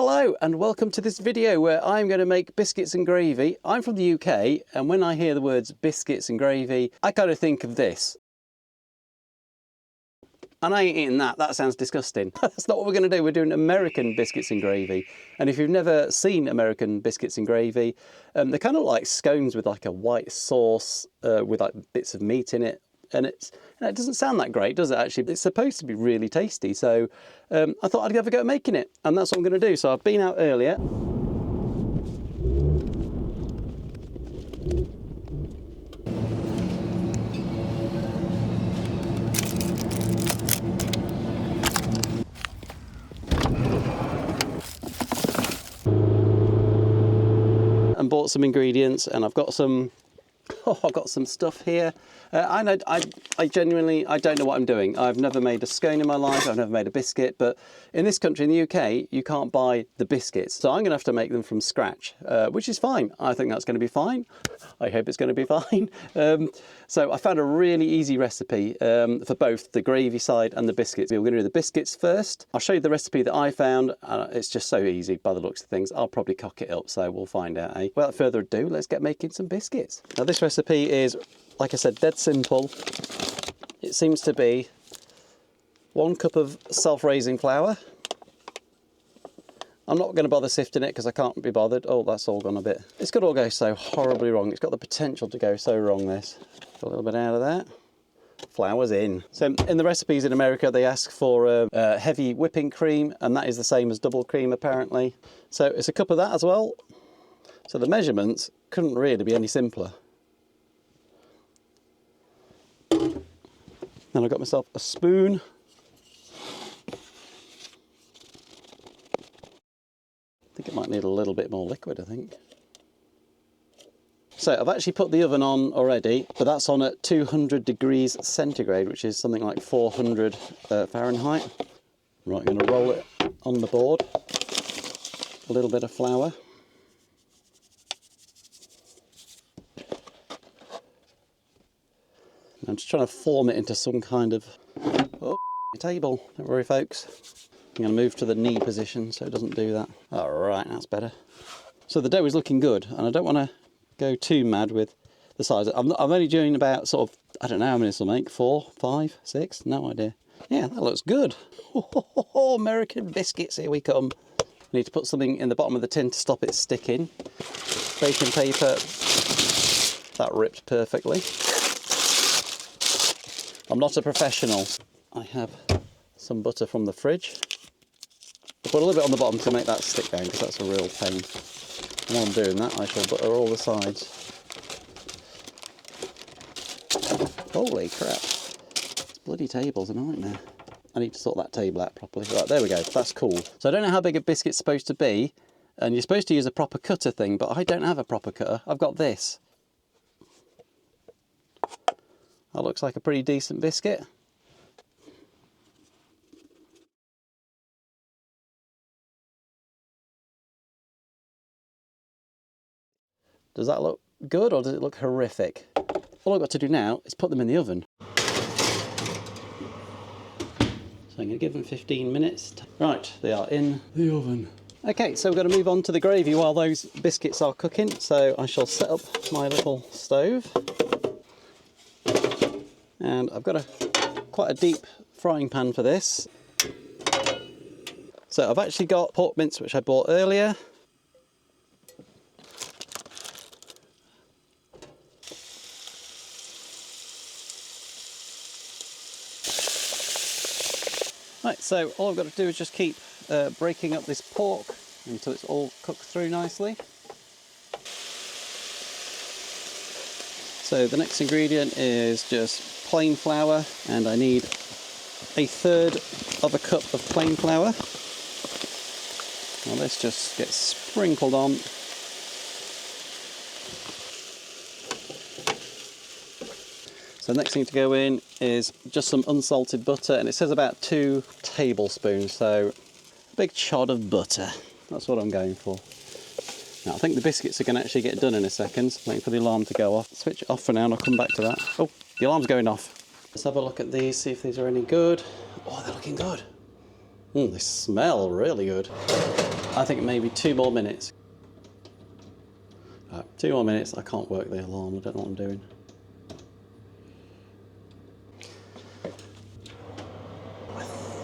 Hello and welcome to this video where I'm going to make biscuits and gravy. I'm from the UK and when I hear the words biscuits and gravy, I kind of think of this. And I ain't eating that, that sounds disgusting. That's not what we're going to do, we're doing American biscuits and gravy. And if you've never seen American biscuits and gravy, they're kind of like scones with like a white sauce with like bits of meat in it. And it doesn't sound that great, does it actually? It's supposed to be really tasty, so I thought I'd have a go at making it, and that's what I'm going to do. So I've been out earlier. And bought some ingredients, and I've got some stuff here. I genuinely don't know what I'm doing. I've never made a scone in my life, I've never made a biscuit, but in this country, in the UK, you can't buy the biscuits. So I'm gonna have to make them from scratch, which is fine. I think that's gonna be fine. I hope it's gonna be fine. So I found a really easy recipe for both the gravy side and the biscuits. We're gonna do the biscuits first. I'll show you the recipe that I found. It's just so easy by the looks of things. I'll probably cock it up, so we'll find out, eh? Without further ado, let's get making some biscuits. Now this recipe is, like I said, dead simple. It seems to be 1 cup of self-raising flour. I'm not going to bother sifting it because I can't be bothered. Oh, that's all gone a bit. This could all go so horribly wrong. It's got the potential to go so wrong, this. A little bit out of that. Flour's in. So in the recipes in America, they ask for heavy whipping cream, and that is the same as double cream apparently. So it's a cup of that as well. So the measurements couldn't really be any simpler. Then I got myself a spoon. I think it might need a little bit more liquid, I think. So I've actually put the oven on already, but that's on at 200 degrees centigrade, which is something like 400 Fahrenheit. Right, I'm going to roll it on the board. A little bit of flour. I'm just trying to form it into some kind of table. Don't worry, folks. I'm going to move to the knee position so it doesn't do that. All right, that's better. So the dough is looking good, and I don't want to go too mad with the size. I'm only doing about sort of, I don't know how many this will make, 4, 5, 6, no idea. Yeah, that looks good. Oh, American biscuits, here we come. I need to put something in the bottom of the tin to stop it sticking. Baking paper, that ripped perfectly. I'm not a professional. I have some butter from the fridge. I'll put a little bit on the bottom to make that stick down because that's a real pain. And while I'm doing that, I shall butter all the sides. Holy crap. This bloody table's a nightmare. I need to sort that table out properly. Right, there we go. That's cool. So I don't know how big a biscuit's supposed to be, and you're supposed to use a proper cutter thing, but I don't have a proper cutter. I've got this. That looks like a pretty decent biscuit. Does that look good or does it look horrific? All I've got to do now is put them in the oven. So I'm going to give them 15 minutes. Right, they are in the oven. Okay, so we've got to move on to the gravy while those biscuits are cooking. So I shall set up my little stove. And I've got quite a deep frying pan for this. So I've actually got pork mince, which I bought earlier. Right, so all I've got to do is just keep breaking up this pork until it's all cooked through nicely. So the next ingredient is just plain flour, and I need 1/3 of a cup of plain flour. Now this just gets sprinkled on. So the next thing to go in is just some unsalted butter, and it says about 2 tablespoons, so a big chod of butter. That's what I'm going for. Now I think the biscuits are going to actually get done in a second. Waiting for the alarm to go off. Switch it off for now and I'll come back to that. Oh, the alarm's going off. Let's have a look at these, see if these are any good. Oh, they're looking good. They smell really good. I think maybe 2 more minutes. Right, 2 more minutes. I can't work the alarm. I don't know what I'm doing.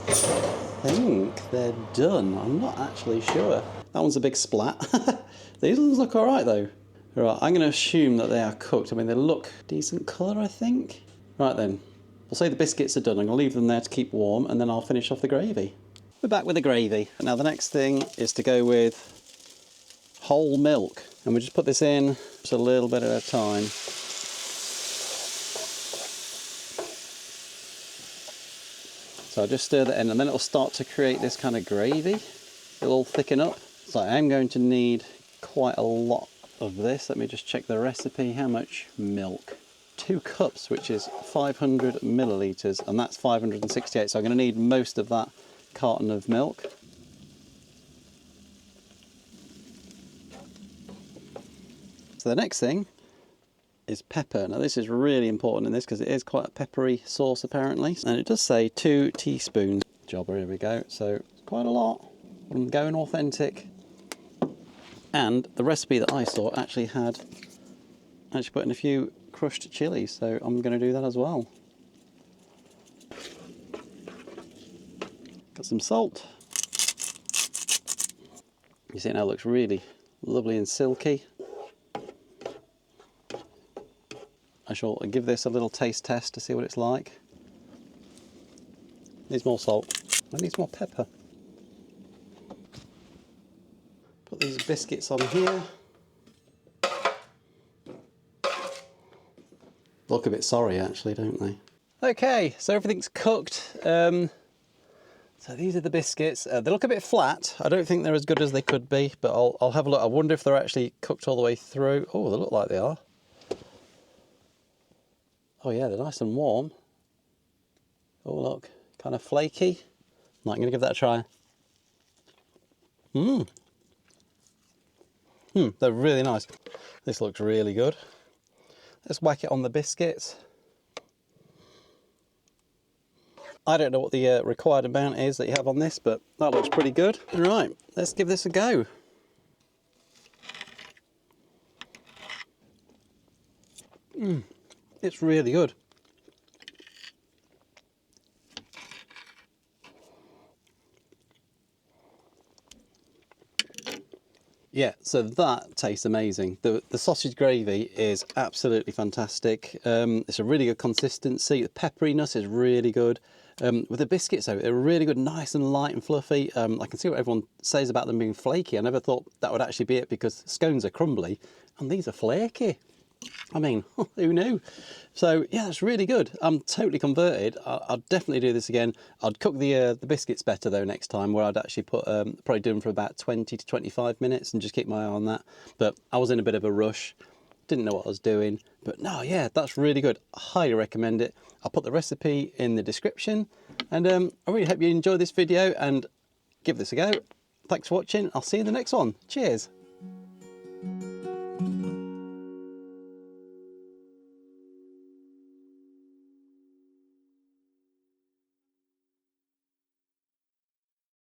I think they're done. I'm not actually sure. That one's a big splat. These ones look all right though. Right, I'm going to assume that they are cooked. I mean, they look decent colour, I think. Right then, we'll say the biscuits are done. I'm going to leave them there to keep warm, and then I'll finish off the gravy. We're back with the gravy. Now the next thing is to go with whole milk. And we just put this in just a little bit at a time. So I'll just stir that in, and then it'll start to create this kind of gravy. It'll all thicken up. So I'm going to need quite a lot of this. Let me just check the recipe. How much milk? 2 cups, which is 500 millilitres, and that's 568. So I'm going to need most of that carton of milk. So the next thing is pepper. Now this is really important in this because it is quite a peppery sauce apparently, and it does say 2 teaspoons. Jobber, here we go. So quite a lot. I'm going authentic. And the recipe that I saw actually put in a few crushed chilies, so I'm going to do that as well. Got some salt. You see it now looks really lovely and silky. I shall give this a little taste test to see what it's like. Needs more salt. I need some more pepper. Put these biscuits on here. Look a bit sorry actually, don't they? Okay, so everything's cooked. So these are the biscuits. They look a bit flat. I don't think they're as good as they could be, but I'll have a look. I wonder if they're actually cooked all the way through. Oh, they look like they are. Oh yeah, they're nice and warm. Oh look, kind of flaky. Right, I'm going to give that a try. They're really nice. This looks really good. Let's whack it on the biscuits. I don't know what the required amount is that you have on this, but that looks pretty good. Right, let's give this a go. It's really good. Yeah, so that tastes amazing. The sausage gravy is absolutely fantastic. It's a really good consistency. The pepperiness is really good. With the biscuits though, they're really good, nice and light and fluffy. I can see what everyone says about them being flaky. I never thought that would actually be it because scones are crumbly and these are flaky. I mean, who knew? So yeah, that's really good. I'm totally converted. I'll definitely do this again. I'd cook the biscuits better though next time, where I'd actually put probably do them for about 20 to 25 minutes and just keep my eye on that. But I was in a bit of a rush, didn't know what I was doing. But no, yeah, that's really good. I highly recommend it. I'll put the recipe in the description, and I really hope you enjoy this video and give this a go. Thanks for watching. I'll see you in the next one. Cheers.